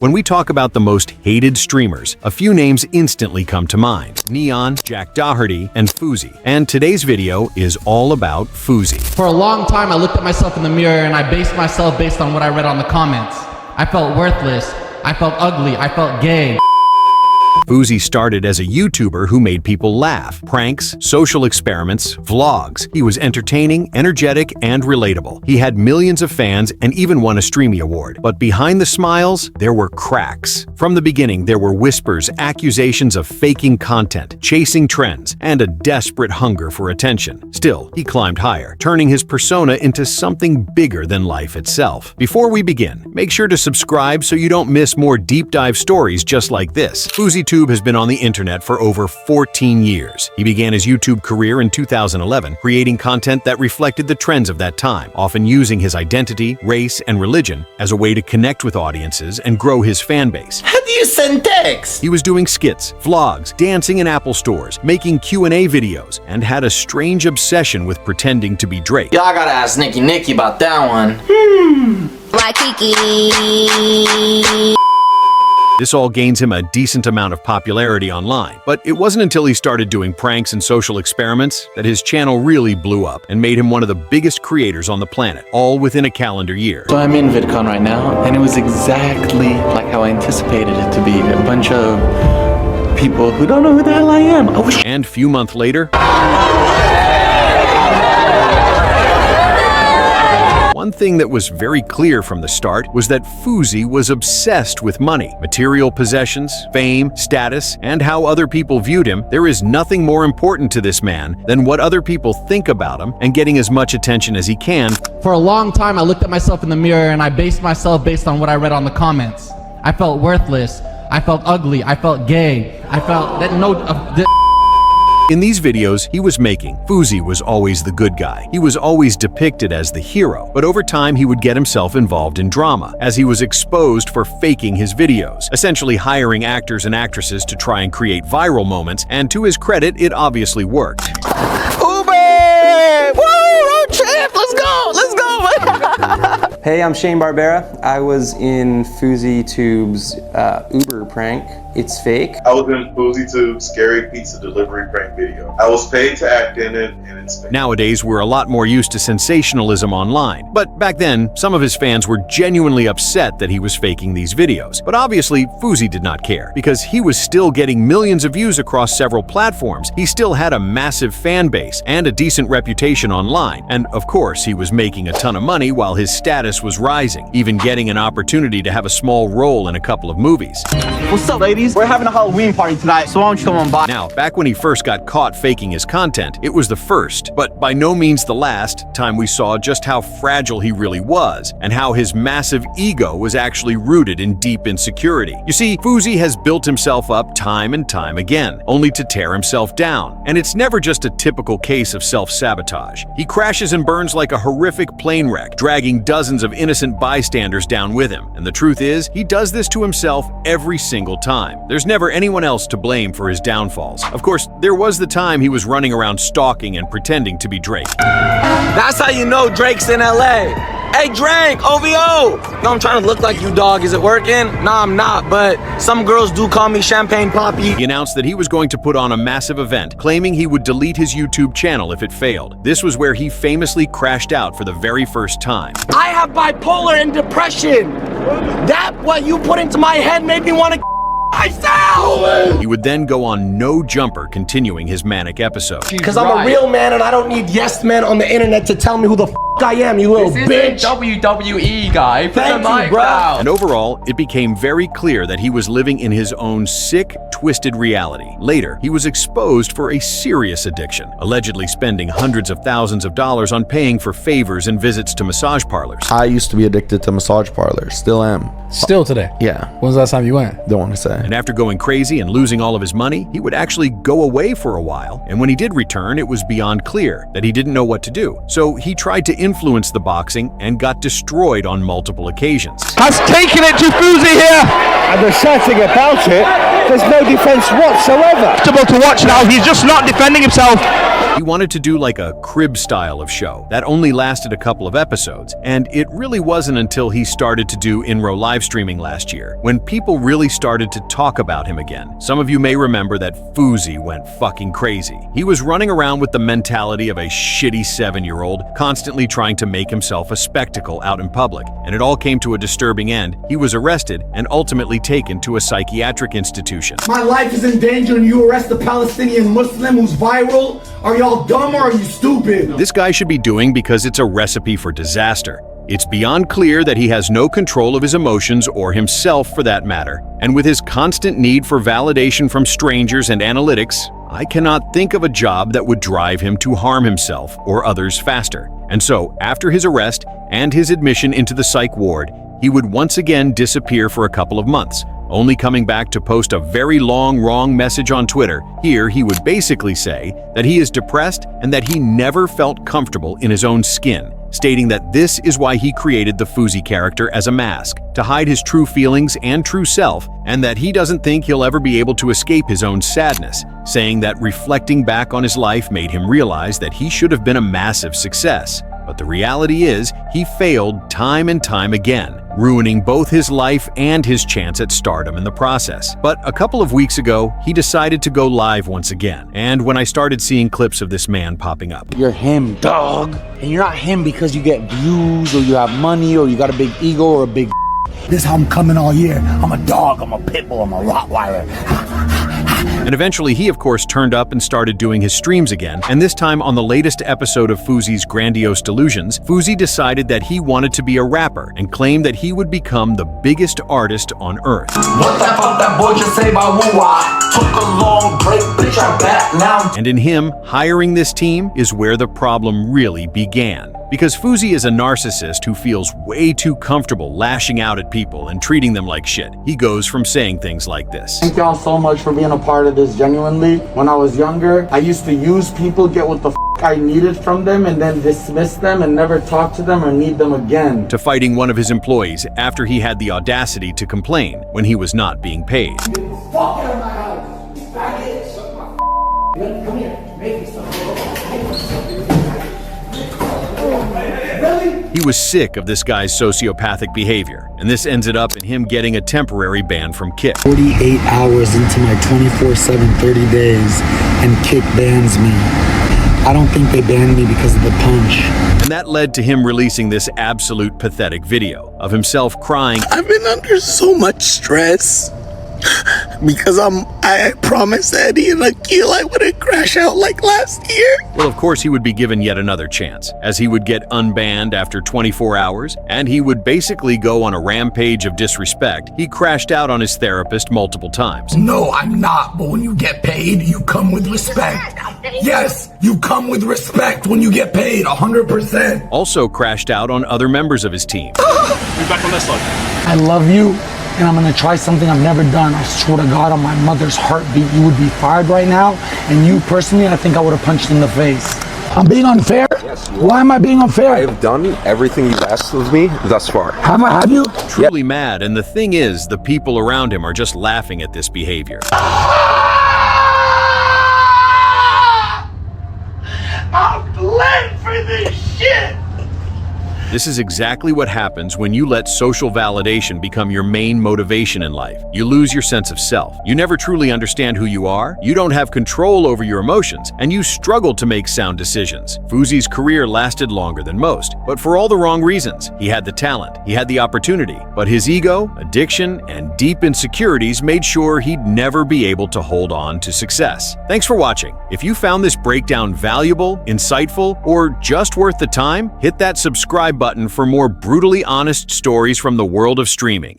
When we talk about the most hated streamers, a few names instantly come to mind: Neon, Jack Doherty, and Fousey. And today's video is all about Fousey. For a long time, I looked at myself in the mirror and I based myself based on what I read on the comments. I felt worthless, I felt ugly, I felt gay. Fousey started as a YouTuber who made people laugh. Pranks, social experiments, vlogs. He was entertaining, energetic, and relatable. He had millions of fans and even won a Streamy Award. But behind the smiles, there were cracks. From the beginning, there were whispers, accusations of faking content, chasing trends, and a desperate hunger for attention. Still, he climbed higher, turning his persona into something bigger than life itself. Before we begin, make sure to subscribe so you don't miss more deep dive stories just like this. FouseyTube has been on the internet for over 14 years. He began his YouTube career in 2011, creating content that reflected the trends of that time, often using his identity, race, and religion as a way to connect with audiences and grow his fan base. How do you send texts? He was doing skits, vlogs, dancing in Apple stores, making Q&A videos, and had a strange obsession with pretending to be Drake. Y'all gotta ask Nicky about that one. This all gains him a decent amount of popularity online, but it wasn't until he started doing pranks and social experiments that his channel really blew up and made him one of the biggest creators on the planet, all within a calendar year. So I'm in VidCon right now, and it was exactly like how I anticipated it to be. A bunch of people who don't know who the hell I am. And few months later, one thing that was very clear from the start was that Fousey was obsessed with money, material possessions, fame, status, and how other people viewed him. There is nothing more important to this man than what other people think about him and getting as much attention as he can. For a long time, I looked at myself in the mirror and I based myself based on what I read on the comments. I felt worthless, I felt ugly, I felt gay, I felt that In these videos he was making, Fousey was always the good guy. He was always depicted as the hero, but over time he would get himself involved in drama, as he was exposed for faking his videos, essentially hiring actors and actresses to try and create viral moments, and to his credit, it obviously worked. Uber! Woo! Road trip! Let's go! Let's go! Hey, I'm Shane Barbera. I was in FouseyTube's Uber prank. It's fake. I was in FouseyTube's scary pizza delivery prank video. I was paid to act in it, and it's fake. Nowadays, we're a lot more used to sensationalism online, but back then, some of his fans were genuinely upset that he was faking these videos. But obviously, Fousey did not care, because he was still getting millions of views across several platforms. He still had a massive fan base and a decent reputation online, and of course, he was making a ton of money while his status was rising, even getting an opportunity to have a small role in a couple of movies. What's up, ladies? We're having a Halloween party tonight, so why don't you come on by? Now, back when he first got caught faking his content, it was the first, but by no means the last, time we saw just how fragile he really was, and how his massive ego was actually rooted in deep insecurity. You see, Fousey has built himself up time and time again, only to tear himself down. And it's never just a typical case of self-sabotage. He crashes and burns like a horrific plane wreck, dragging dozens of innocent bystanders down with him. And the truth is, he does this to himself every single time. There's never anyone else to blame for his downfalls. Of course, there was the time he was running around stalking and pretending to be Drake. That's how you know Drake's in LA. Hey Drake, OVO! No, I'm trying to look like you, dog. Is it working? Nah, I'm not, but some girls do call me Champagne Poppy. He announced that he was going to put on a massive event, claiming he would delete his YouTube channel if it failed. This was where he famously crashed out for the very first time. I have bipolar and depression. That what you put into my head made me want to myself! He would then go on No Jumper, continuing his manic episode. Because I'm a real man and I don't need yes men on the internet to tell me who the f I am, you little bitch. WWE guy. Put Thank the you, mic bro. down. And overall, it became very clear that he was living in his own sick, twisted reality. Later, he was exposed for a serious addiction, allegedly spending hundreds of thousands of dollars on paying for favors and visits to massage parlors. I used to be addicted to massage parlors, still am. Still today? Yeah, When's the last time you went? don't want to say. And after going crazy and losing all of his money, he would actually go away for a while. And when he did return, it was beyond clear that he didn't know what to do. So he tried to influence the boxing and got destroyed on multiple occasions. Has taken it to Fousey here. And there's shouting about it. There's no defense whatsoever. To watch now, he's just not defending himself. He wanted to do like a crib style of show that only lasted a couple of episodes, and it really wasn't until he started to do in-row live streaming last year when people really started to talk about him again. Some of you may remember that Fousey went fucking crazy. He was running around with the mentality of a shitty 7-year-old, constantly trying to make himself a spectacle out in public, and it all came to a disturbing end. He was arrested and ultimately taken to a psychiatric institution. My life is in danger and you arrest a Palestinian Muslim who's viral? Are y'all dumb or are you stupid? This guy should be doing because it's a recipe for disaster. It's beyond clear that he has no control of his emotions or himself for that matter. And with his constant need for validation from strangers and analytics, I cannot think of a job that would drive him to harm himself or others faster. And so, after his arrest and his admission into the psych ward, he would once again disappear for a couple of months, only coming back to post a very long, wrong message on Twitter. Here, he would basically say that he is depressed and that he never felt comfortable in his own skin, stating that this is why he created the Fousey character as a mask, to hide his true feelings and true self, and that he doesn't think he'll ever be able to escape his own sadness, saying that reflecting back on his life made him realize that he should have been a massive success. But the reality is, he failed time and time again, ruining both his life and his chance at stardom in the process. But a couple of weeks ago, he decided to go live once again. And when I started seeing clips of this man popping up, You're him, dog. And you're not him because you get views or you have money or you got a big ego or a big This is how I'm coming all year. I'm a dog, I'm a pit bull, I'm a Rottweiler. And eventually he of course turned up and started doing his streams again, and this time on the latest episode of Fousey's grandiose Delusions, Fousey decided that he wanted to be a rapper and claimed that he would become the biggest artist on earth. What the fuck that boy just say about woo-wah? Took a long break, bitch, I'm back now. And in him hiring this team is where the problem really began. Because Fousey is a narcissist who feels way too comfortable lashing out at people and treating them like shit. He goes from saying things like this. Thank y'all so much for being a part of this, genuinely. When I was younger, I used to use people, get what the I needed from them, and then dismiss them and never talk to them or need them again. To fighting one of his employees after he had the audacity to complain when he was not being paid. Get the fuck out of my house, you faggot. Suck my come here, make me something. He was sick of this guy's sociopathic behavior, and this ended up in him getting a temporary ban from Kick. 48 hours into my 24/7 30 days, and Kick bans me. I don't think they banned me because of the punch. And that led to him releasing this absolute pathetic video of himself crying. I've been under so much stress because I promised Eddie and Akil I wouldn't crash out like last year. Well, of course he would be given yet another chance, as he would get unbanned after 24 hours, and he would basically go on a rampage of disrespect. He crashed out on his therapist multiple times. No, I'm not, but when you get paid, you come with respect. Yes, you come with respect when you get paid, 100%. Also crashed out on other members of his team. Be back on this one. I love you, and I'm gonna try something I've never done. I swear to God, on my mother's heartbeat, you would be fired right now, and you personally, I think I would have punched in the face. I'm being unfair? Yes, Why am I being unfair? I have done everything you've asked of me thus far. Have you? Truly mad, and the thing is, the people around him are just laughing at this behavior. I'm bled for this shit. This is exactly what happens when you let social validation become your main motivation in life. You lose your sense of self. You never truly understand who you are, you don't have control over your emotions, and you struggle to make sound decisions. Fousey's career lasted longer than most, but for all the wrong reasons. He had the talent, he had the opportunity, but his ego, addiction, and deep insecurities made sure he'd never be able to hold on to success. Thanks for watching. If you found this breakdown valuable, insightful, or just worth the time, hit that subscribe button for more brutally honest stories from the world of streaming.